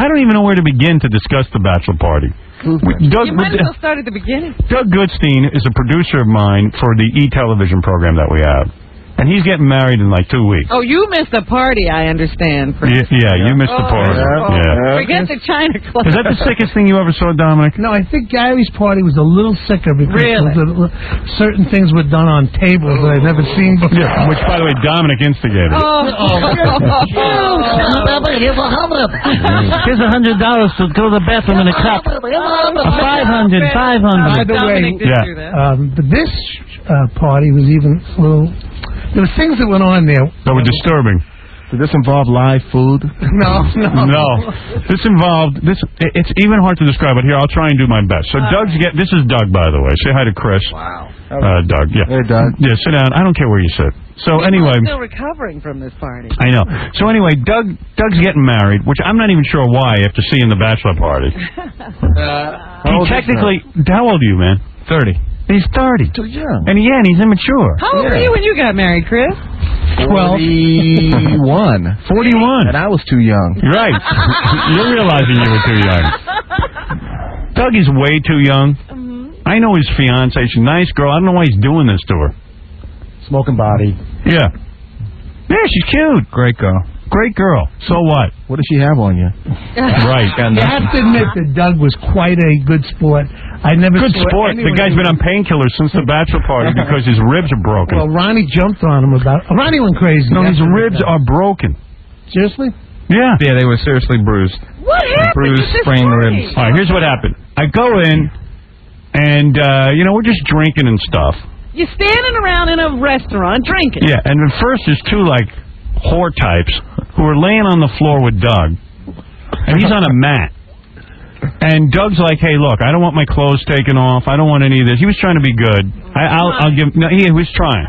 I don't even know where to begin to discuss the bachelor party. Doug, You might as well start at the beginning. Doug Goodstein is a producer of mine for the E-television program that we have. And he's getting married in like 2 weeks. Oh, you missed a party, I understand. Yeah, you missed the party. Yeah. Forget the China Club. Is that the sickest thing you ever saw, Dominic? No, I think Gary's party was a little sicker because certain things were done on tables that I've never seen before. Yeah, which, by the way, Dominic instigated. Here's $100 to go to the bathroom in a cup. $500. By the way, this party was even a little... There were things that went on there that were disturbing. Did this involve live food? No. This involved this. It's even hard to describe, but here I'll try and do my best. So this is Doug, by the way. Say hi to Chris. Wow. Doug. Yeah. Hey, Doug. Yeah, sit down. I don't care where you sit. So anyway, I'm still recovering from this party. I know. So anyway, Doug's getting married, which I'm not even sure why after seeing the bachelor party. How old are you, man? 30. He's 30. Too young. And he's immature. How old were you when you got married, Chris? 41. 41. And I was too young. Right. You're realizing you were too young. Doug is way too young. I know his fiance. She's a nice girl. I don't know why he's doing this to her. Smoking body. Yeah. Yeah, she's cute. Great girl. Great girl. So what? What does she have on you? Right. You have to admit that Doug was quite a good sport. I never Good saw sport. The anyone guy's been on painkillers since the bachelor party because his ribs are broken. Well, Ronnie jumped on him about... Ronnie went crazy. No, his ribs are broken. Seriously? Yeah. Yeah, they were seriously bruised. What happened? Bruised, sprained ribs. All right, here's what happened. I go in, and, we're just drinking and stuff. You're standing around in a restaurant drinking. Yeah, and at first there's two, whore types who are laying on the floor with Doug, and he's on a mat. And Doug's like, hey, look, I don't want my clothes taken off. I don't want any of this. He was trying to be good. I'll give... No, he was trying.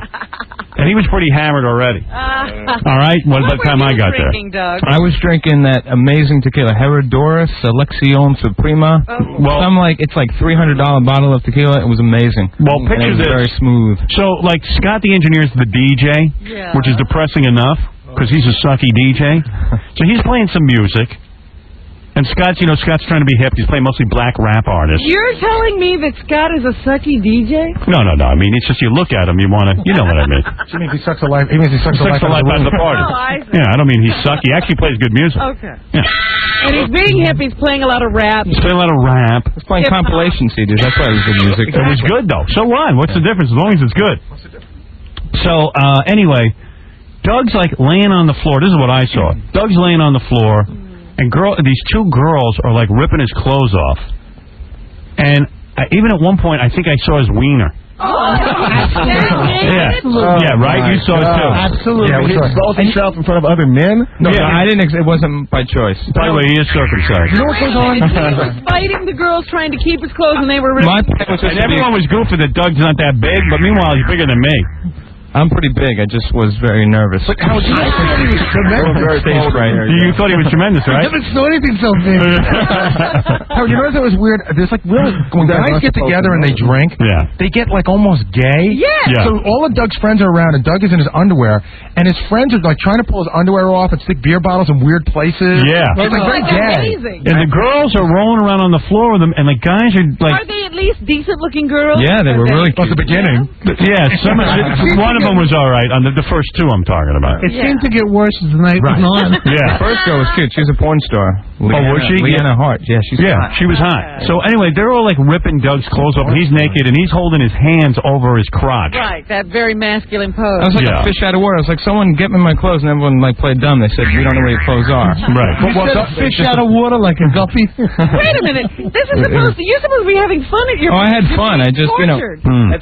And he was pretty hammered already. All right? By the time I got there. Doug? I was drinking that amazing tequila, Herradores Selección Suprema. Well, it's like $300 bottle of tequila. It was amazing. Well, picture this. Very smooth. So, Scott the engineer's the DJ, which is depressing enough, because he's a sucky DJ. So he's playing some music. And Scott's trying to be hip. He's playing mostly black rap artists. You're telling me that Scott is a sucky DJ? No. I mean, it's just you look at him, you want to... You know what I mean. She means he sucks the life. He means he sucks the life out of the party. Oh, I see. Yeah, I don't mean he's sucky. He actually plays good music. Okay. Yeah. And he's being hip. He's playing a lot of rap. He's playing a lot of rap. He's playing compilation CDs. That's why it was good music. It was good, though. So what? What's the difference? As long as it's good. What's the difference? So, anyway, Doug's, laying on the floor. This is what I saw. Doug's laying on the floor. And these two girls are ripping his clothes off, and even at one point I think I saw his wiener. Yeah, right. You saw it too. Absolutely. Yeah, he exposed himself in front of other men. No, I didn't. It wasn't by choice. By the way, he is circumcised. You know what goes on? He was fighting the girls, trying to keep his clothes, and they were really... And everyone was goofing that Doug's not that big, but meanwhile he's bigger than me. I'm pretty big. I just was very nervous. But how you thought he was tremendous. You thought he was tremendous, right? I never saw anything so big. Howard, you notice that was weird? There's really, when guys get together and they drink, they get almost gay. Yeah. So all of Doug's friends are around, and Doug is in his underwear, and his friends are trying to pull his underwear off and stick beer bottles in weird places. Yeah. It's very gay. Amazing. And the girls are rolling around on the floor with them, and the guys are Are they at least decent-looking girls? Yeah, they were really cute. At the beginning. Yeah, one of them was all right. On the first two I'm talking about. It seemed to get worse as the night went on. Yeah. The first girl was cute. She was a porn star. Was she? Leanna Hart. Yeah, she's hot. She was hot. So anyway, they're all ripping Doug's clothes off, and he's naked, and he's holding his hands over his crotch. Right, that very masculine pose. I was like a fish out of water. I was like, someone get me my clothes, and everyone played dumb. They said, we don't know where your clothes are. Right. You said fish out of water like a guppy. Wait a minute. You're supposed to be having fun at your... Oh, I had fun. I just,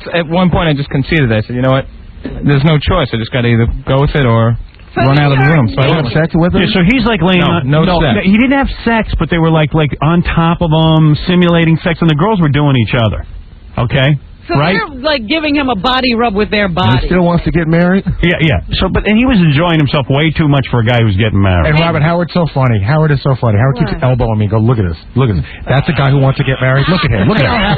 at one point I just conceded. I said, you know what? There's no choice. I just got to either go with it or run out of the room. So I didn't have sex with him. Yeah, so he's laying on. No sex. He didn't have sex, but they were like on top of him, simulating sex, and the girls were doing each other. Okay. So they're giving him a body rub with their body. He still wants to get married? Yeah. So, and he was enjoying himself way too much for a guy who's getting married. And Robert, Howard's so funny. Howard is so funny. Howard keeps elbowing me. Go, look at this. Look at this. That's a guy who wants to get married. Look at him. Look at him.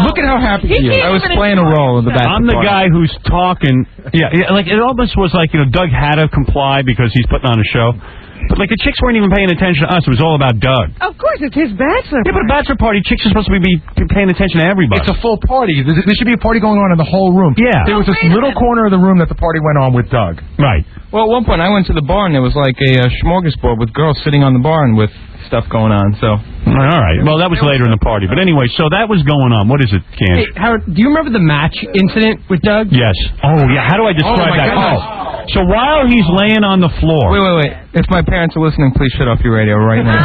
Look at how happy he is. I was playing a role in the back. I'm the guy who's talking. Yeah. It almost was Doug had to comply because he's putting on a show. But like the chicks weren't even paying attention to us. It was all about Doug. Of course, it's his bachelor. Yeah, but a bachelor party, chicks are supposed to be paying attention to everybody. It's a full party. There should be a party going on in the whole room. Yeah. There was this little corner of the room that the party went on with Doug. Right. Well, at one point I went to the bar and there was like a smorgasbord with girls sitting on the bar and with stuff going on. So. All right. Well, that was later in the party. But anyway, so that was going on. What is it, Cam? Hey, Howard, do you remember the match incident with Doug? Yes. Oh, yeah. How do I describe that? goodness. So while he's laying on the floor. Wait. If my parents are listening, please shut off your radio right now.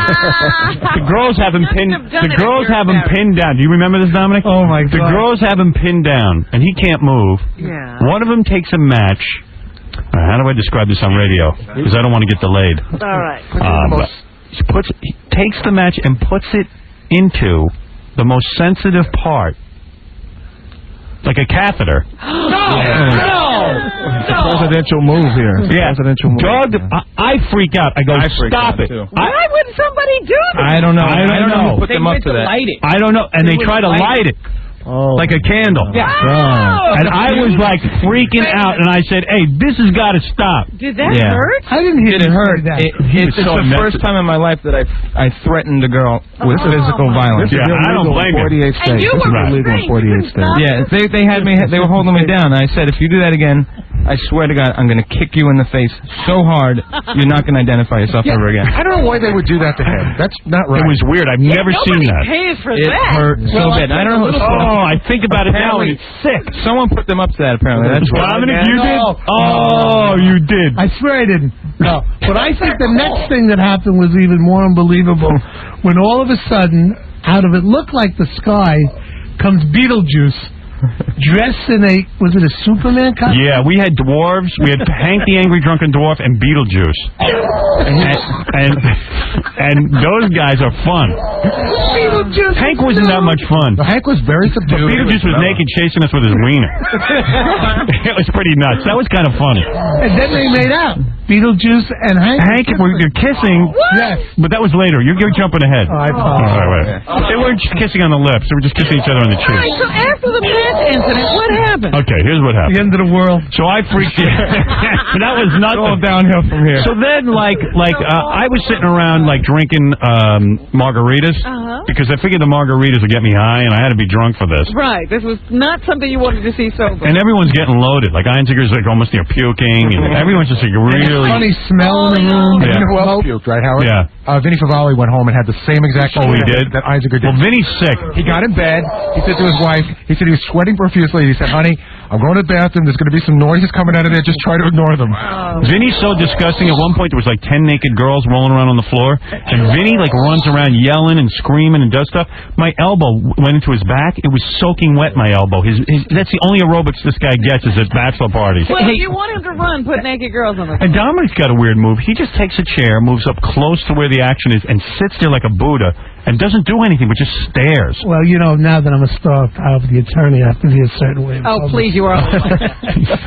The girls have him pinned. The girls have him pinned down. Do you remember this, Dominic? Oh my God! The girls have him pinned down, and he can't move. Yeah. One of them takes a match. How do I describe this on radio? Because I don't want to get delayed. All right. He takes the match and puts it into the most sensitive part, like a catheter. It's a presidential move here. Presidential move. Doug, I freak out. I go, stop it. Why would somebody do that? I don't know. I don't know. Who put them up to that? Light it. I don't know. And they try to light it. Like a candle. Yeah. And I was like freaking out, and I said, hey, this has got to stop. Did that hurt? I didn't hear It you hurt. say that. It's the first time in my life that I threatened a girl with physical violence. Yeah, I don't blame you. 48 states. And you This were is illegal in 48 states. Yeah, they had me. They were holding me down. And I said, if you do that again, I swear to God, I'm going to kick you in the face so hard you're not going to identify yourself ever again. I don't know why they would do that to him. That's not right. It was weird. I've never seen that. Pays for It that. hurt so bad. I don't know. Oh, I think about it now, and it's sick. Someone put them up to that. Apparently, that's why. Dominic, you did? Oh, you did. I swear I didn't. No. But I think the next thing that happened was even more unbelievable. When all of a sudden, out of it looked like the sky, comes Beetlejuice. Dressed in was it a Superman costume? Yeah, we had dwarves. We had Hank the Angry Drunken Dwarf and Beetlejuice. And those guys are fun. Beetlejuice. Hank wasn't that much fun. Hank was very subdued. Beetlejuice was naked chasing us with his wiener. It was pretty nuts. That was kind of funny. And then they made out. Beetlejuice and Hank. Hank, you're kissing. Yes. But that was later. You're jumping ahead. Oh, I apologize. All right. They weren't just kissing on the lips. They were just kissing each other on the All right, cheeks. so after the match incident, what happened? Okay, here's what The happened. end of the world. So I freaked out. That was nothing. all downhill from here. So then, I was sitting around, drinking margaritas because I figured the margaritas would get me high, and I had to be drunk for this. Right. This was not something you wanted to see sober. And everyone's getting loaded. Like, Einzinger's, almost near puking, and everyone's just, really... Funny smell in the room. Yeah. You know who else puked, right, Howard? Yeah. Vinny Favale went home and had the same exact Oh, he did? that Einziger did. Well, Vinny's sick. He got in bed. He said to his wife, he said he was sweating profusely. He said, honey, I'm going to the bathroom. There's going to be some noises coming out of there. Just try to ignore them. Vinny's so disgusting. At one point, there was 10 naked girls rolling around on the floor, and Vinny runs around yelling and screaming and does stuff. My elbow went into his back. It was soaking wet. My elbow. That's the only aerobics this guy gets is at bachelor parties. Well, if you want him to run, put naked girls on the floor. And Dominic's got a weird move. He just takes a chair, moves up close to where the action is, and sits there like a Buddha and doesn't do anything but just stares. Well, now that I'm a star of the attorney, I have to be a certain way. Oh, please, you are.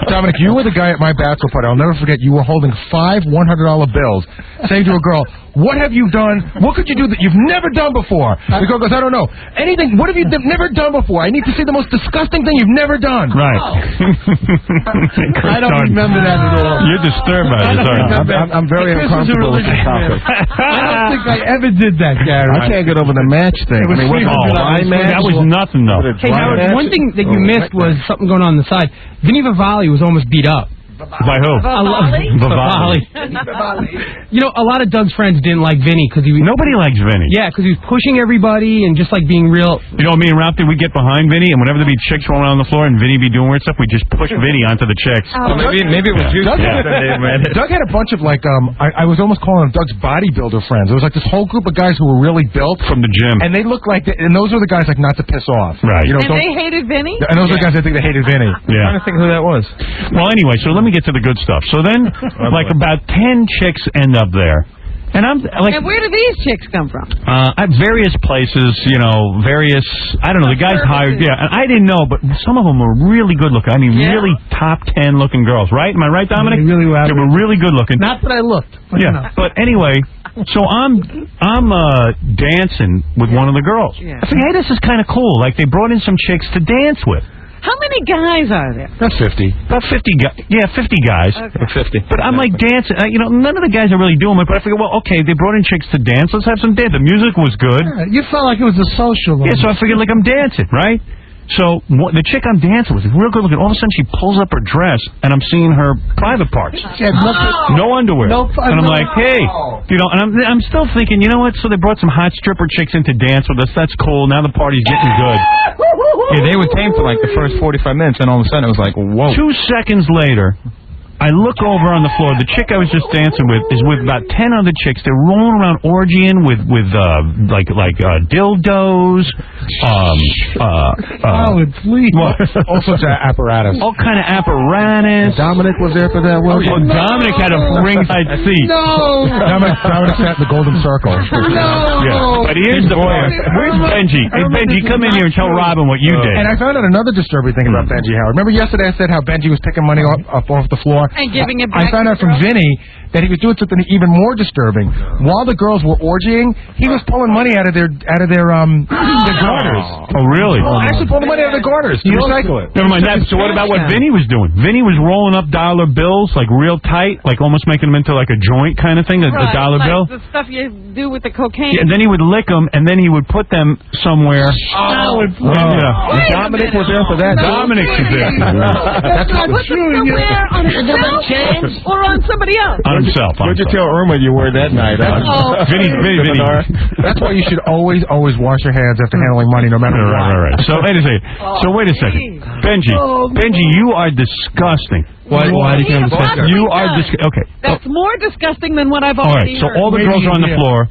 Dominic, you were the guy at my bachelor party. I'll never forget. You were holding 5 $100 bills, saying to a girl, what have you done? What could you do that you've never done before? The girl goes, I don't know. Anything. What have you never done before? I need to see the most disgusting thing you've never done. Right. I don't remember that at all. You're disturbed by this, aren't you? I'm very uncomfortable with this topic. I don't think I ever did that, Gary. I can't get over the match thing. It was that was nothing, though. Hey, Howard, one thing that you missed was something going on the side. Vinny Favale was almost beat up. By who? Favale? A lot of Doug's friends didn't like Vinny because Nobody likes Vinny. Yeah, because he was pushing everybody and just being real. Me and Ralph, we get behind Vinny, and whenever there be chicks rolling on the floor and Vinny be doing weird stuff, we just push Vinny onto the chicks. Maybe it was you. Doug had a bunch of I was almost calling them Doug's bodybuilder friends. It was like this whole group of guys who were really built from the gym, and they looked like, and those were the guys not to piss off, right? And they hated Vinny. And those are the guys I think they hated Vinny. Yeah. I'm trying to think who that was. Well, anyway, so let me get to the good stuff. So then, about 10 chicks end up there. And I'm like, and where do these chicks come from? At various places, various. I don't know. The guys hired. Yeah, and I didn't know, but some of them were really good looking. I mean, really top 10 looking girls. Right? Am I right, Dominic? They really were. They were really good looking. Not that I looked. But yeah. But anyway, so I'm dancing with one of the girls. Yeah. I think, hey, this is kind of cool. Like they brought in some chicks to dance with. How many guys are there? That's 50. About 50 guys. Yeah, 50 guys. Okay. 50. But I'm like dancing. None of the guys are really doing it. But I figured, well, okay, they brought in chicks to dance. Let's have some dance. The music was good. You felt like it was a social. Yeah, so I figured, like, I'm dancing, right? So the chick I'm dancing with is real good looking. All of a sudden, she pulls up her dress, and I'm seeing her private parts. She had No underwear. No, and I'm like, hey, and I'm still thinking, you know what? So they brought some hot stripper chicks in to dance with us. That's cool. Now the party's getting good. Yeah, they were tame for like the first 45 minutes, and all of a sudden it was like, whoa. 2 seconds later, I look over on the floor. The chick I was just dancing with is with about 10 other chicks. They're rolling around orgying with dildos, Howard, please. All sorts of apparatus. all kind of apparatus. Dominic was there for that one. Oh, Dominic had a ringside seat. No. Dominic sat in the golden circle. Yeah. But here's the point. Where's Benji? Hey, Benji, come in here and tell Robin what you did. And I found out another disturbing thing about Benji Howard. Remember yesterday I said how Benji was picking money off the floor? And giving it I back found to out from girls? Vinny that he was doing something even more disturbing. While the girls were orgying, he was pulling money out of their garters. Oh, really? Actually pulling money out of their garters to recycle it. Never mind that. So what about what Vinny was doing? Vinny was rolling up dollar bills, like real tight, like almost making them into like a joint kind of thing, a dollar like bill. the stuff you do with the cocaine. Yeah, and then he would lick them, and then he would put them somewhere. Dominic was there for that. Dominic was there. That's Put them somewhere on himself or on somebody else. On himself. What'd you tell Irma you were that night? Vinny. That's why you should always wash your hands after handling money, no matter what. Right. So wait a second. Benji, you are disgusting. Why did you come to You are disgusting. Okay. That's more disgusting than what I've All right. already So heard. all the girls are on the floor.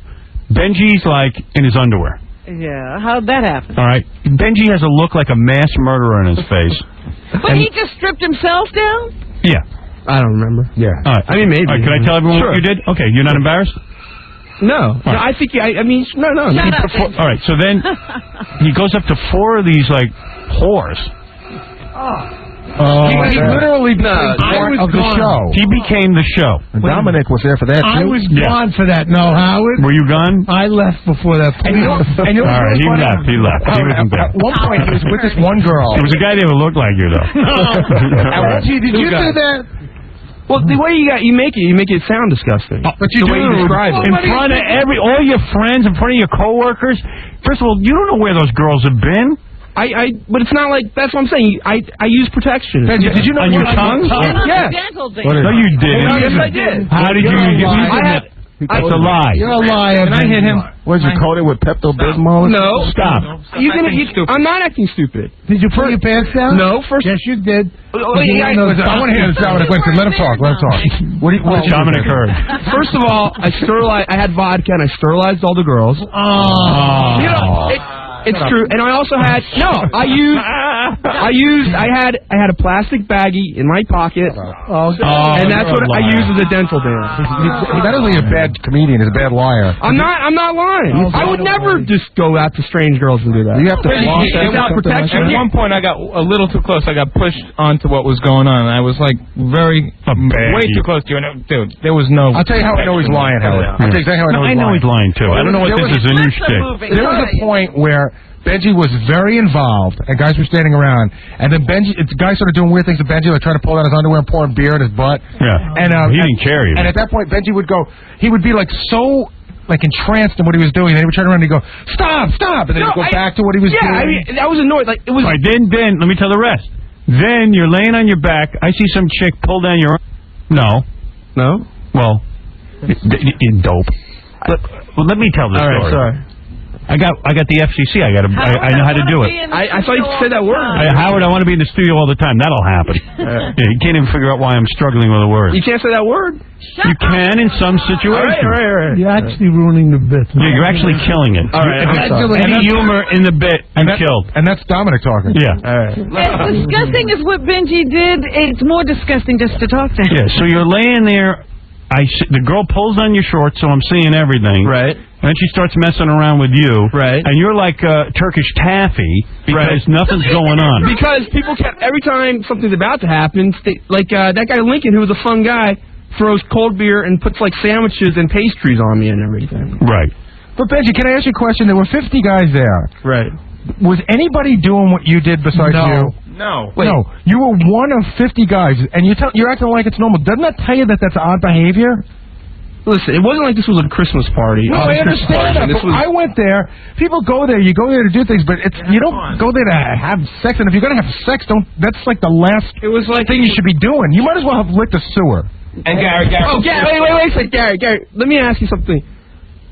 Benji's like in his underwear. Yeah, how'd that happen? All right. Benji has a look like a mass murderer in his face. But he just stripped himself down? Yeah. I don't remember. Yeah. All right. I mean, maybe. All right, can I tell everyone what you did? Okay. You're not embarrassed? No. No, I think, I mean, no. Shut up. All right. So then he goes up to 4 of these like whores. He literally became part of the show. He became the show. And Dominic was there for that, I too. was gone for that. No, Howard. Were you gone? I left before that. And you know All right. He left. He wasn't there. At one point, he was with this one girl. It was a guy that would look like you, though. Did you do that? Well, the way you make it sound disgusting. But you the way you describe it. in front of all your friends, in front of your coworkers. First of all, you don't know where those girls have been. But it's not like, that's what I'm saying. I use protection. Benji, did you know On your tongue? Yes. Dental thing. No, you didn't. Yes, I did. How did you use it? That's a lie. You're a liar. And I hit him. What, you coat it with Pepto-Bismol? No. Stop. I'm not acting stupid. Did you pull your pants down? No, first. Yes, you did. I want to hear this Dominic. Let him talk. What did Dominic heard. First of all, I had vodka and I sterilized all the girls. Oh. You know, it's true. And I also had I had a plastic baggie in my pocket. And that's what I used as a dental dam. He's not only a bad comedian, he's a bad liar. I'm not lying. I would never just go out to strange girls and do that. You have to floss that Without or something like protection. At one point, I got a little too close. I got pushed onto what was going on. I was like way too close to you. And dude, there was no. I'll tell you how I know he's lying, Howard. I'll tell you exactly how I know he's lying, too. I don't know what this is a new shtick. There was a point where Benji was very involved, and guys were standing around, and then guys started doing weird things to Benji, like trying to pull out his underwear and pouring beer in his butt. Yeah. And he didn't care even. And at that point, Benji would be like so entranced in what he was doing, and he would turn around and he'd go, stop, and then he'd go back to what he was doing. Yeah, I mean, I was annoyed. Like, it was. All right, then, let me tell the rest. Then you're laying on your back. I see some chick pull down your. No. Well, dope. Well, let me tell this story. Sorry. I got the FCC. I know how to do it. I thought you said that word. Howard, I want to be in the studio all the time. That'll happen. Yeah, you can't even figure out why I'm struggling with a word. You can't say that word. You can in some situations. Right. You're actually ruining the bit. Yeah, you're actually killing it. All right. Any humor in the bit, you killed. And that's Dominic talking. Yeah. As disgusting as what Benji did, it's more disgusting just to talk to him. Yeah, so you're laying there. The girl pulls on your shorts, so I'm seeing everything. Right. And then she starts messing around with you. Right. And you're like Turkish taffy because nothing's going on. Because people kept, every time something's about to happen, that guy Lincoln, who was a fun guy, throws cold beer and puts like sandwiches and pastries on me and everything. Right. But Benji, can I ask you a question? There were 50 guys there. Right. Was anybody doing what you did besides you? No. No, you were one of 50 guys, and you're acting like it's normal. Doesn't that tell you that that's odd behavior? Listen, it wasn't like this was a Christmas party. No, I understand that. But I went there. People go there. You go there to do things, but you don't go there to have sex. And if you're gonna have sex, that's like the last thing you should be doing. You might as well have licked a sewer. And Gary. Oh, Gary, wait a second, Gary. Let me ask you something.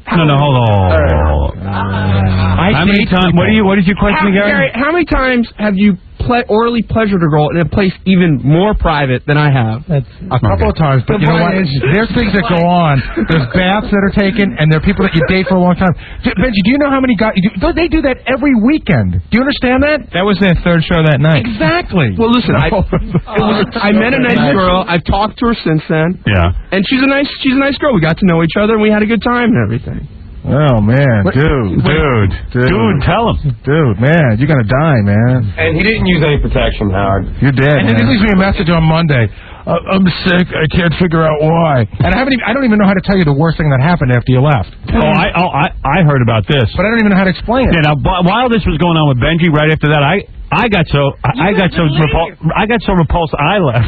No, hold on. How many times? What did you question, Gary? How many times have you orally pleasured a girl in a place even more private than I have? A couple of times, but you know what? There's things that go on. There's baths that are taken, and there are people that you date for a long time. Benji, do you know how many guys? They do that every weekend. Do you understand that? That was their third show that night. Exactly. Well, listen, I met a nice girl. I've talked to her since then. Yeah. And she's a nice girl. We got to know each other, and we had a good time and everything. Oh, man. Dude, tell him. Dude, man, you're going to die, man. And he didn't use any protection, Howard. You're dead. And then he leaves me a message on Monday. I'm sick. I can't figure out why. And I don't even know how to tell you the worst thing that happened after you left. I heard about this. But I don't even know how to explain it. Yeah, now, while this was going on with Benji, right after that, I got so repulsed I left.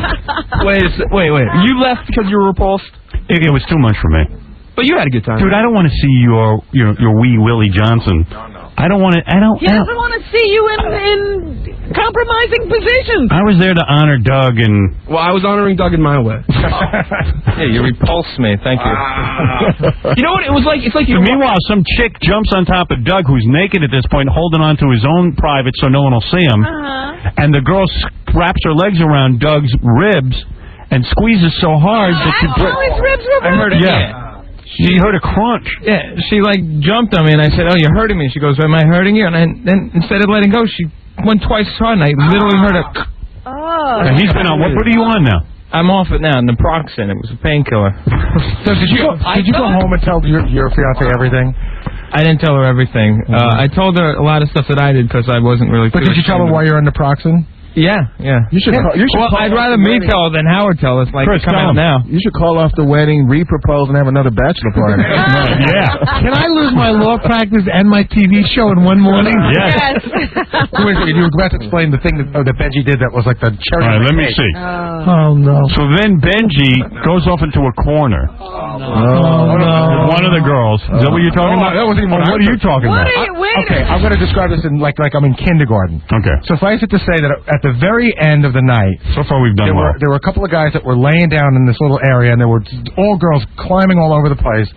Wait. You left because you were repulsed? It was too much for me. But you had a good time. Dude, I don't want to see your wee Willie Johnson. I don't want to. He doesn't want to see you in compromising positions. I was there to honor Doug and. Well, I was honoring Doug in my way. Hey, you repulsed me. Thank you. You know what? It was like. It's like. So meanwhile, some chick jumps on top of Doug, who's naked at this point, holding on to his own private so no one will see him. And the girl wraps her legs around Doug's ribs and squeezes so hard that she. His ribs were I heard it. Yeah. She heard a crunch. Yeah, she jumped on me, and I said, "Oh, you're hurting me." She goes, "Am I hurting you?" And then instead of letting go, she went twice as hard, and I literally heard a. And he's been on. What are you on now? I'm off it now. Naproxen. It was a painkiller. So did you go home and tell your fiance everything? I didn't tell her everything. I told her a lot of stuff that I did because I wasn't really. But did you tell her why you're on Naproxen? Yeah. You should. Well, I'd rather me tell than Howard tell us. Like, Chris, come out now. You should call off the wedding, re-propose, and have another bachelor party. Yeah. Can I lose my law practice and my TV show in one morning? Yes. Wait a second, you were about to explain the thing that Benji did that was like the cherry. All right, let me see. Oh, no. So then Benji goes off into a corner. Oh, no. One of the girls. Is that what you're talking about? That wasn't even what are you talking about? Okay, I'm going to describe this in like I'm in kindergarten. Okay. Suffice it to say that at the very end of the night, So far we've done well. there were a couple of guys that were laying down in this little area, and there were all girls climbing all over the place.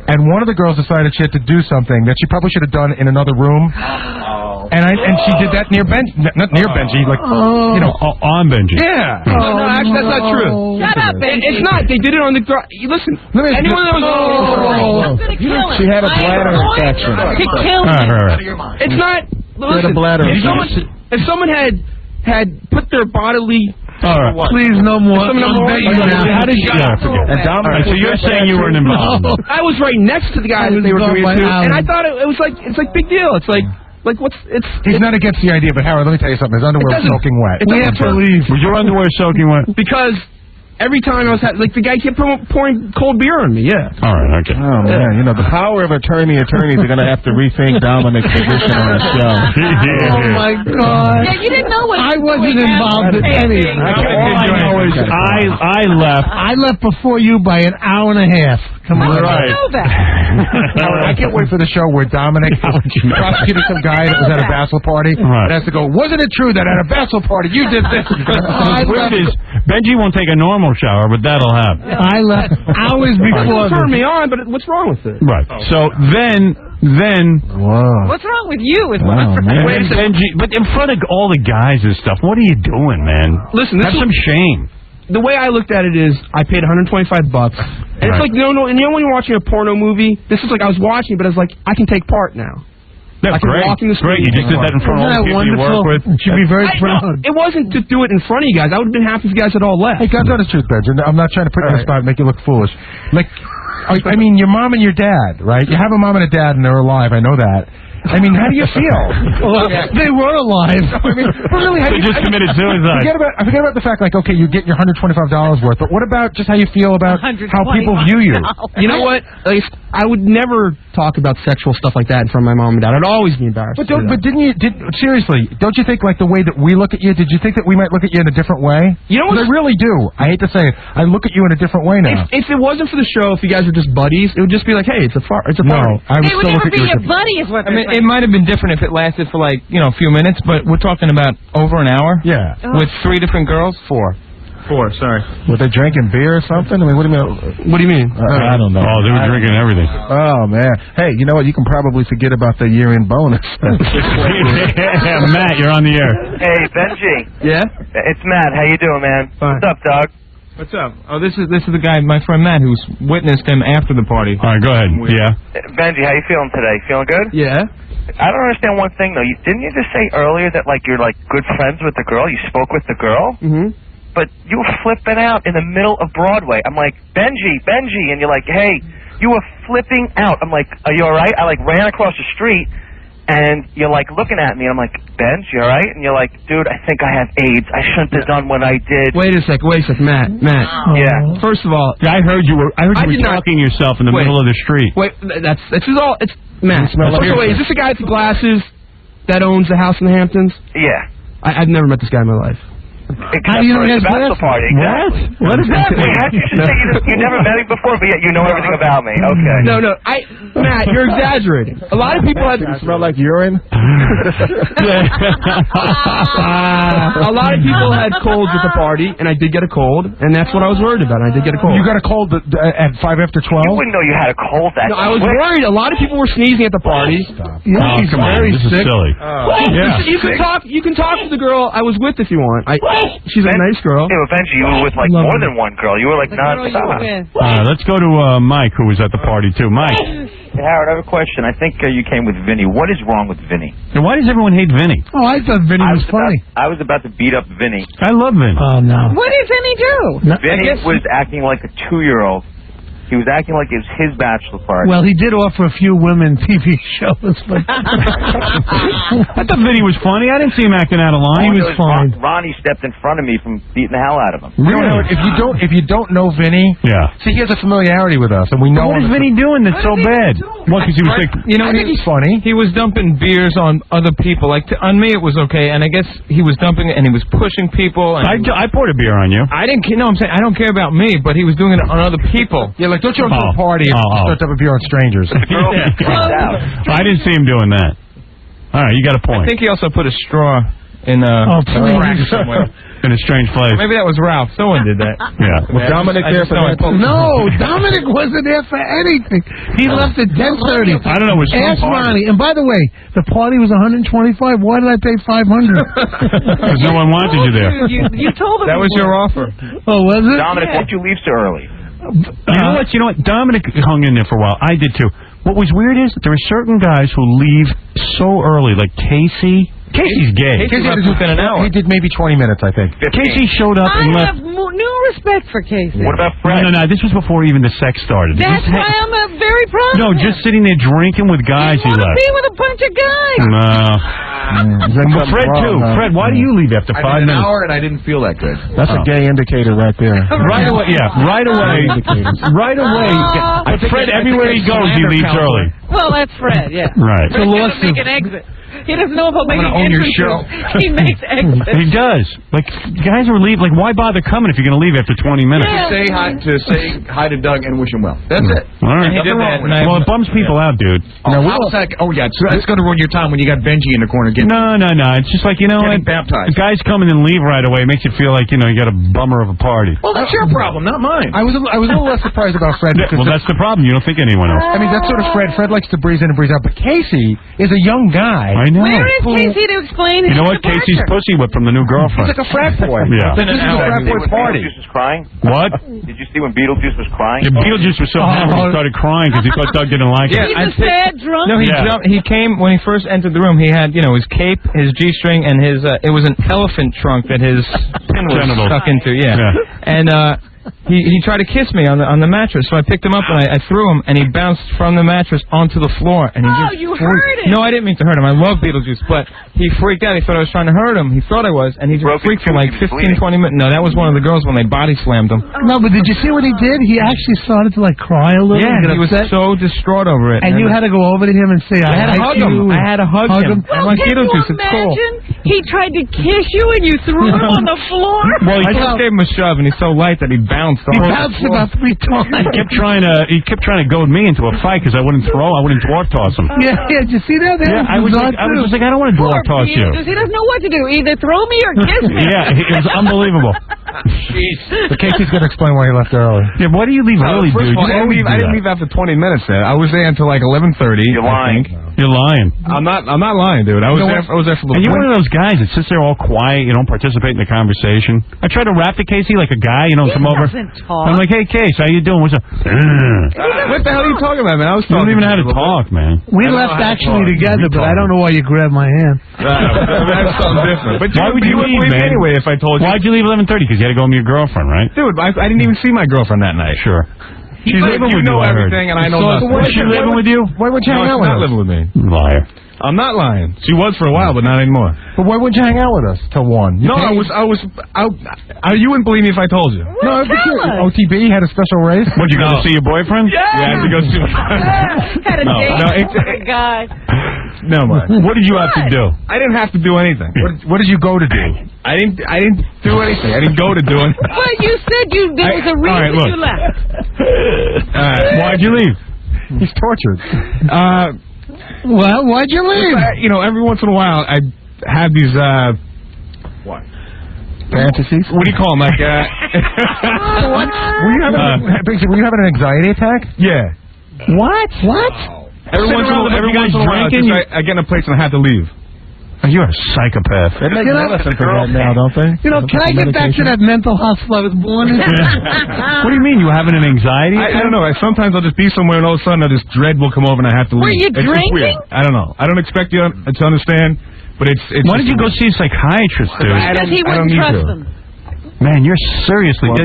And one of the girls decided she had to do something that she probably should have done in another room. And she did that near Benji, not near Benji, like on Benji. Yeah. No, actually, that's not true. Shut up, Benji. It's not. They did it on the. Listen. Anyone that was. I'm gonna kill him. She had a bladder infection. To kill him. Right. It's not. Listen. a bladder infection. If someone had put their bodily. All right. Please, no more. How did you? And All right, so you're saying you weren't involved? I was right next to the guy that they were doing it to, and I thought it was like big deal. It's like He's not against the idea, but Howard, let me tell you something. His underwear was soaking wet. We have to leave. Was your underwear soaking wet? because every time I was the guy kept pouring cold beer on me. Yeah. All right. Okay. Oh man, the power of attorneys are going to have to rethink Dominic's position on the show. Oh my God! Yeah, you didn't know what. I wasn't involved in any of it. All I know is I left. I left before you by an hour and a half. Come on, I didn't know that. Howard, I can't wait for the show where Dominic prosecuted some guy that was at a bachelor party Right. and has to go, wasn't it true that at a bachelor party you did this? What's weird is Benji won't take a normal shower, but that'll happen. I left hours before. Turn me on, but what's wrong with it? Right. So then. Whoa. What's wrong with you? Is Wow, what man. When Benji, but in front of all the guys and stuff, what are you doing, man? Listen, Have some shame. the way I looked at it is, I paid $125, and it's like and when you're watching a porno movie, this is like I was watching, but I was like, I can take part now. That's I can great. walk in the street. Great. You just did that in front of all the people you work with. Should be very proud. It wasn't to do it in front of you guys. I would have been happy if you guys had all left. Hey, God's honest truth, Benji. I'm not trying to put you on the spot and make you look foolish. Like, I mean, your mom and your dad, right? You have a mom and a dad, and they're alive. I know that. I mean, how do you feel? Well, they were alive. I mean, but really, how They do you, just committed suicide. Forget about the fact, like, okay, you get your $125 worth, but what about just how you feel about how people view you? You know what? Like, I would never talk about sexual stuff like that in front of my mom and dad. I'd always be embarrassed. But seriously, don't you think, like, the way that we look at you, did you think that we might look at you in a different way? You know what? I really do. I hate to say it. I look at you in a different way now. If it wasn't for the show, if you guys were just buddies, it would just be like, hey, it's a party. No, I would They would still never look at be you your as a... buddy, is what I mean, they're it might have been different if it lasted for like, a few minutes, but we're talking about over an hour Yeah. with 3 different girls. 4, sorry. Were they drinking beer or something? I mean, what do you mean? What do you mean? I don't know. Oh, they were drinking everything. Oh, man. Hey, you know what? You can probably forget about the year-end bonus. Matt, you're on the air. Hey, Benji. Yeah? It's Matt. How you doing, man? Fine. What's up, dog? What's up? Oh, this is the guy, my friend Matt, who's witnessed him after the party. All right, go ahead. Yeah. Benji, how you feeling today? Feeling good? Yeah. I don't understand one thing, though. Didn't you just say earlier that, like, you're, like, good friends with the girl? You spoke with the girl? Mm-hmm. But you were flipping out in the middle of Broadway. I'm like, Benji. And you're like, hey, you were flipping out. I'm like, are you all right? I, like, ran across the street. And you're, like, looking at me. I'm like, Benj, you all right? And you're like, dude, I think I have AIDS. I shouldn't have done what I did. Wait a sec, Matt. Yeah. First of all, I heard you were did not- talking yourself in the Wait. middle of the street. wait, this is all, it's Matt. smell like First of all, wait, is this the guy with the glasses that owns the house in the Hamptons? Yeah. I've never met this guy in my life. Except do you know for he his has bachelor glasses? party. Exactly. What does that Wait, how did you just say you never met me before, but yet you know everything about me? Okay. No, Matt, you're exaggerating. A lot of people had... Smell like urine? A lot of people had colds at the party, and I did get a cold, and that's what I was worried about. I did get a cold. You got a cold at 5 after 12? You wouldn't know you had a cold that No, I was quick. worried. A lot of people were sneezing at the party. Yeah, he's Come on, very this sick. is silly. Yeah. You can talk to the girl I was with if you want. She's a nice girl. Yeah, eventually you were with like Love more her. than one girl. You were like The girl you were non-stop. with. Let's go to Mike, who was at the party, too. Mike, Hey, Howard, I have a question. I think you came with Vinny. What is wrong with Vinny? and why does everyone hate Vinny? Oh, I thought Vinny was funny. I was about to beat up Vinny. I love Vinny. Oh, no. What did Vinny do? Vinny was acting like a 2-year-old. He was acting like it was his bachelor party. Well, he did offer a few women TV shows, but I thought Vinny was funny. I didn't see him acting out of line. he was fine. Ronnie stepped in front of me from beating the hell out of him. You know, if you don't know Vinny, Yeah. see, he has a familiarity with us, and we know What is him. Vinny doing that's so bad? What, because he was like... You know, I think he's funny. He was dumping beers on other people. Like, on me it was okay, and I guess he was dumping it, and he was pushing people. And I poured a beer on you. I didn't. No, I'm saying I don't care about me, but he was doing it on other people. Yeah, like, don't you go to a party and Oh. start up a beer on strangers. Girl freaked out. I didn't see him doing that. All right, you got a I point. think he also put a straw in Oh, please. crack somewhere. In a strange place. Maybe that was Ralph. Someone did that. Yeah. Was Dominic I there just for know I that? pulled- No, Dominic wasn't there for anything. He left at 10:30. I don't know. It was some Ask party. Ronnie. And by the way, the party was 125. Why did I pay 500? Because no one wanted you there. You told him That was you your were. offer. Oh, was it? Dominic, why'd you leave so early? You know what? Dominic hung in there for a while. I did too. What was weird is there are certain guys who leave so early, like Casey. Casey's gay. Casey left within an hour. He did maybe 20 minutes, I think. 15. Casey showed up I and have left. new respect for Casey. What about Fred? No. This was before even the sex started. That's why I'm very proud No, of him. just sitting there drinking with guys. He want to left. be with a bunch of guys. But Fred too. Fred, why do you leave after 5 minutes? and I didn't feel that good. That's a gay indicator right there. Right away, yeah. Right away. Right away. Fred, everywhere he goes, he leaves early. Well, that's Fred, yeah. Right. But he doesn't make an exit. He doesn't know about making own your entrances. He makes exits. He does. Like, guys are leaving. Like, why bother coming if you're going to leave after 20 minutes? Yeah. Say hi to Doug and wish him well. That's it. All right. He did that. Well, it bums people out, dude. It's going to ruin your time when you got Benji in the corner getting No. It's just like, you know what? baptized. Guys come in and leave right away. It makes you feel like, you know, you got a bummer of a party. Well, that's your problem, not mine. I was a little less surprised about Fred. Well, that's the problem. You don't think anyone else. I mean, that's sort of Fred. Fred likes to breeze in and breeze out. But Casey is a young guy. I know. Where is Casey to explain his You know what? departure? Casey's pussy whipped from the new He's girlfriend. like a frat boy. Yeah. This is a frat boy party. Beetlejuice was crying? What? Did you see when Beetlejuice was crying? Yeah, Beetlejuice was so hammered he started crying because he thought Doug didn't like Yeah, it. He's a sad drunk. No, he Yeah. jumped. He came when he first entered the room. He had, you know, his cape, his G-string, and his. It was an elephant trunk that his pin was Genitals. stuck into. Yeah. Yeah. And he tried to kiss me on the mattress, so I picked him up and I threw him, and he bounced from the mattress onto the floor. And he just you hurt him. No, I didn't mean to hurt him. I love Beetlejuice, but he freaked out. He thought I was trying to hurt him. He thought I was, and he just freaked for like 15, 20 minutes. No, that was one of the girls when they body slammed him. No, but did you see what he did? He actually started to like cry a little. Yeah, and get he was upset. so distraught over it. And you had to go over to him and say, I had to like hug him. you. I had to hug him. I'm Well, like can you Beetlejuice. It's cool. imagine he tried to kiss you and you threw him on the floor? Well, I just gave him a shove, and he's so light that he bounced. He bounced about 3 times. He kept trying to goad me into a fight because I wouldn't dwarf toss him. Yeah, did you see that? Yeah, I was just like, I don't want to dwarf toss you. He doesn't know what to do. Either throw me or kiss me. Yeah, it was unbelievable. But Casey's going to explain why he left early. Yeah, why do you leave early, First dude? of all, I didn't leave after 20 minutes there. I was there until like 11:30. You're lying. You're lying. I'm not lying, dude. I was there for a And little you're one of those guys that sits there all quiet. You don't participate in the conversation. I try to rap to Casey like a guy. You know, come over. I'm like, hey, Case, how you doing? What's up? What the hell are you talking about, man? I was You don't talking even know how to talk, man. We left actually together, but I don't know why you grabbed my hand. That's something different. But Why would you leave, leave man? anyway if I told you? Why'd you leave 11:30? Because you had to go meet your girlfriend, right? Dude, I didn't even see my girlfriend that night. Sure. She's living with you know you, I heard. everything, and I know nothing. Is she living with you? Why wouldn't you No, hang out she's with not us? living with me. Liar. I'm not lying. She was for a while, but not anymore. But why wouldn't you hang out with us till 1? No, you wouldn't believe me if I told you. No, OTB had a special race. Would you go to see your boyfriend? Yeah, I had to go see Had a No, date no, with a guy. No, man. What did you have to do? I didn't have to do anything. What did you go to do? I didn't do anything. I didn't go to do anything. But you said there was a reason all right, look. you left. Why'd you leave? He's tortured. Well, why'd you leave? You know, every once in a while, I have these, what? Fantasies? What do you call them? Like, Were you having an anxiety attack? Yeah. What? Every once in a while, I get in a place and I have to leave. You're a psychopath. Can I get back to that mental hospital I was born in? What do you mean? You having an anxiety? I don't know. Sometimes I'll just be somewhere and all of a sudden this dread will come over and I have to leave. Were you It's just drinking? weird. I don't know. I don't expect you to understand, but it's Why did you go see a psychiatrist, dude? Because he wouldn't trust them. Man, you're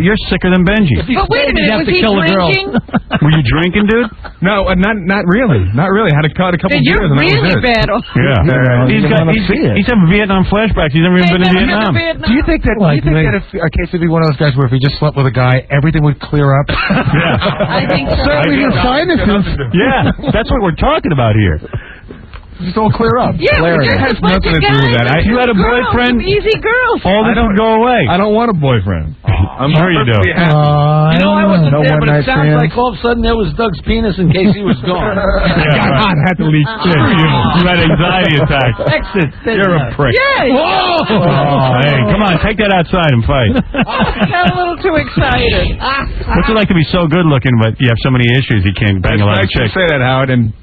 you're sicker than Benji. But wait a minute, was he drinking? Were you drinking, dude? No, not really. Not really. I had a couple Then beers you're and that really was it. bad. Yeah. He's having Vietnam flashbacks. He's never even been in Vietnam. Do you think that a case would be one of those guys where if he just slept with a guy, everything would clear up? Yeah. I think so. Certainly your sinuses. Yeah, that's what we're talking about here. Just all clear up. Yeah, we're just Has a bunch nothing of to do with guys that. and You had a girls, boyfriend? Easy girls. All this would go away. I don't want a boyfriend. I'm sure you do. I wasn't No there, but one-night it sounds stands. like all of a sudden there was Doug's penis in case he was gone. I had to leave. You had anxiety attacks. Exit. You're a prick. Yeah. Oh, hey, come on, take that outside and fight. Got a little too excited. What's it like to be so good looking, but you have so many issues you can't bang a lot of Nice to chicks? say that, Howard, and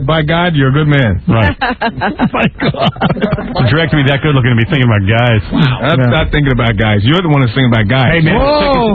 by God, you're a good man. Right. My God. Direct to be that good looking to be thinking about guys. I'm not thinking about guys. You're the one that's thinking about guys. Hey, man,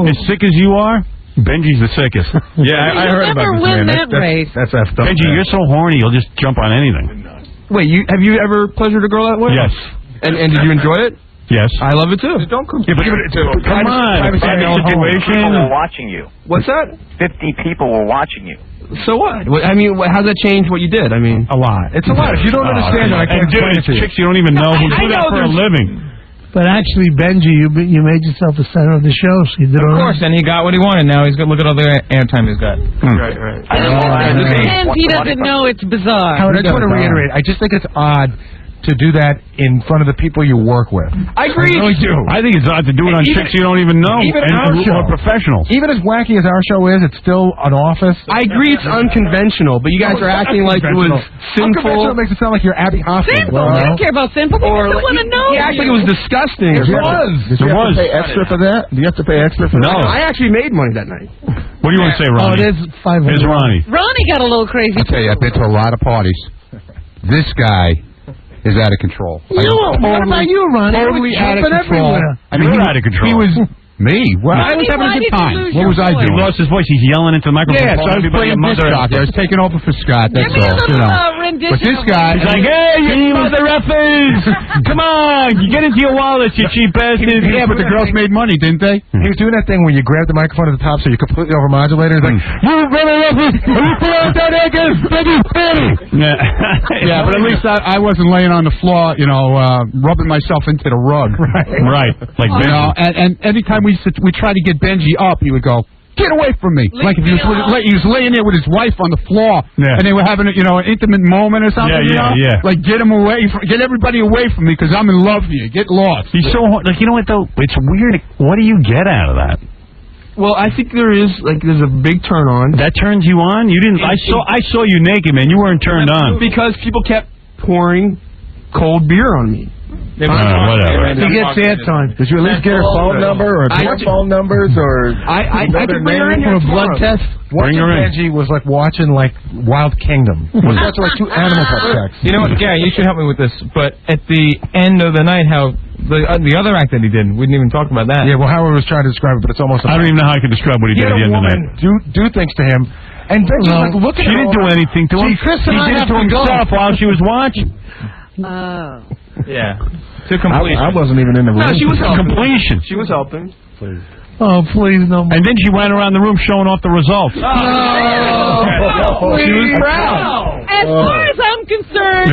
as sick as you are, Benji's the sickest. Yeah, I heard about this, man. Never win that race. That's effed up. Benji, you're so horny, you'll just jump on anything. Wait, have you ever pleasured a girl that way? Yes. And did you enjoy it? Yes. I love it too. Don't come. Yeah, but come on. Private situation. People were watching you. What's that? 50 people were watching you. So what? I mean, how's that change what you did? I mean, A lot. It's a lot. If you don't understand it, I can't And dude, explain it it's to you. chicks you don't even know who do that for a living. But actually, Benji, you made yourself the center of the show, so you did Of all course, and he got what he wanted. Now he's got look at all the airtime he's got. right. And he doesn't know it's bizarre. Howard, I just want to reiterate. I just think it's odd to do that in front of the people you work with. I agree. I really do. I think it's odd to do it on chicks you don't even know. Even and our who show. are professionals. Even as wacky as our show is, it's still an office. I agree it's unconventional, but you guys are acting like it was Unconventional sinful. makes it sound like you're Abby Hoffman. Simple. I don't care about simple. Or I want to know. he acted like it was disgusting. It was. It was. Pay extra for that? Do you have to pay extra for No. I actually made money that night. What do you want to say, Oh, Ronnie? it is 500. Here's Ronnie. Ronnie got a little crazy. I tell you, I've been to a lot of parties. This guy is out of control. What about you, Ronnie? Totally out of Jumping control. everywhere. I mean, You're out of control. He was me. Well, I was Ronnie, having why a did good you time. lose What your was I voice? He doing? lost his voice. He's yelling into the microphone. Yeah, so I was calling everybody playing a disc mother. jockey. I was taking over for Scott. That's Give me a all. little rendition. But this of guy, He's like, hey, you mother effers! Come on, you get into your wallet, you cheap bastard. yeah, but the girls made money, didn't they? He was doing that thing where you grab the microphone at the top so you're completely overmodulated. He's like, you mother effers! Are you playing that again? Yeah, but at least I wasn't laying on the floor, rubbing myself into the rug. Right. Like, You know, and anytime we try to get Benji up, he would go, get away from me. Like if he was laying there with his wife on the floor, and they were having an intimate moment or something. Yeah. Like get him away, get everybody away from me because I'm in love here. Get lost. He's so like, you know what though? It's weird. What do you get out of that? Well, I think there's a big turn on. That turns you on? You didn't? I saw you naked, man. You weren't turned on. Because people kept pouring cold beer on me. Whatever. He gets airtime. Did you at least get her phone number or their phone numbers or I could bring her in For here a blood tomorrow. test. Bring Watching her in. Benji was like watching Wild Kingdom. It was watching like two animals have sex. You know what, Gary, you should help me with this. But at the end of the night, how the other act that he did, we didn't even talk about that. Yeah, well, Howard was trying to describe it, but it's almost. I don't even know how I can describe what he did at the end of the night. do things to him, and Benji's like looking. She didn't do anything to him. See, Chris and he I did it have to to go. himself while she was watching. Oh. Yeah. To completion. I wasn't even in the room. No, she was helping. Completion. She was helping. Oh, please, no more. And then she went around the room showing off the results. Oh, She was proud. As far as I'm concerned,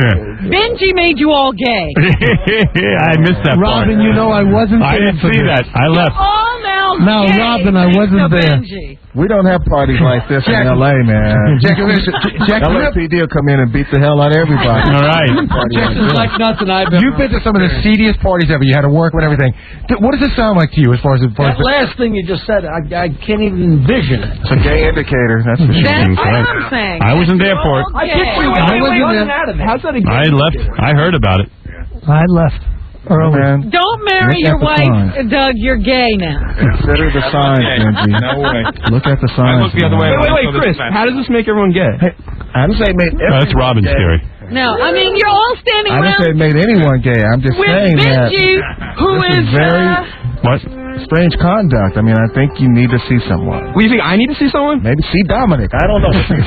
Benji made you all gay. I missed that part. Robin, I wasn't I there didn't for see this. that. I left. All now No, gay Robin, I wasn't thanks to there. Benji. We don't have parties like this in L.A., man. LAPD will come in and beat the hell out of everybody. All right. This is like nothing I've ever. You've been to some of the seediest parties ever. You had to work with everything. What does it sound like to you as far as That last thing you just said, I can't even envision it. It's a gay indicator. That's for sure. That's what I'm saying. I wasn't there for it. I picture you. I wasn't there. How's that a gay I left. I heard about it. I left early. Man, Don't marry Look your at the wife, signs. Doug. You're gay now. consider the signs, Benji. No way. Look at the signs. I look the other way. man. Wait, Chris. How does this make everyone gay? I didn't say it made That's Robin's theory. No, I mean, you're all standing I didn't say it around made anyone gay. I'm just with saying that Benji, who this is is very What? strange conduct. I mean, I think you need to see someone. What do you think? I need to see someone? Maybe see Dominic. I don't know. See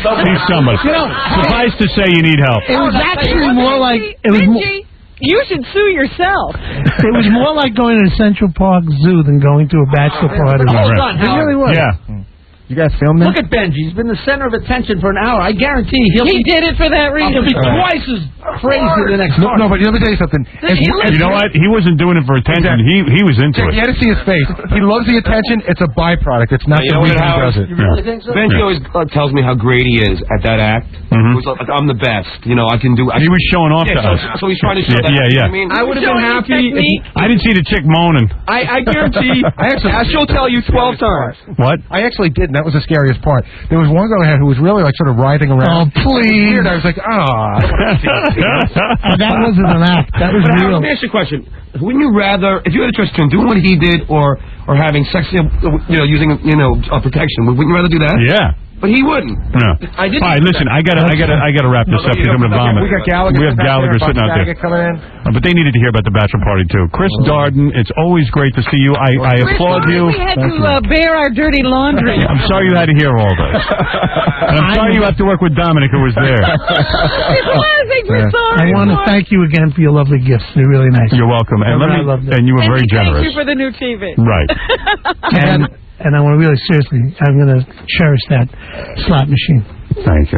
somebody. Suffice to say, you need help. It was actually more like it was. Benji, you should sue yourself. It was more like going to the Central Park Zoo than going to a bachelor party. Hold It really was. Yeah. You guys film that? Look at Benji. He's been the center of attention for an hour. I guarantee He did it for that reason. he'll be twice as crazy the next No, but let me tell you something. You know what? He wasn't doing it for attention. He was into You it. had to see his face. He loves the attention. It's a byproduct. It's not You the know what, reason he Howard? does it. You really think so? Benji always tells me how great he is at that act. Mhm. He was like, I'm the best. I can do. He was showing off to us. So he's trying to show that. Yeah, yeah. I mean, I would have been happy if he, I didn't see the chick moaning. I guarantee she'll tell you 12 times. What? I actually did, and that was the scariest part. There was one girl I had who was really like sort of writhing around. Oh, please. Weird. I was like, That wasn't an act. That was But real. Howard, let me ask you a question. Wouldn't you rather, if you had a choice between doing what he did or having sex, using protection, wouldn't you rather do that? Yeah. But he wouldn't. No. I didn't. All right, listen. I gotta wrap this up because I'm gonna vomit. we got Gallagher. We have Gallagher sitting out there. coming in. But they needed to hear about the bachelor party too. Chris Darden, it's always great to see you. I applaud you. We had to bear our dirty laundry. I'm sorry you had to hear all this. And I'm sorry you have to work with Dominic, who was there. We're sorry. I want to thank you again for your lovely gifts. They're really nice. You're welcome. And I loved it. and you were very generous. Thank you for the new TV. Right. And I want to really seriously, I'm going to cherish that slot machine. Thank you.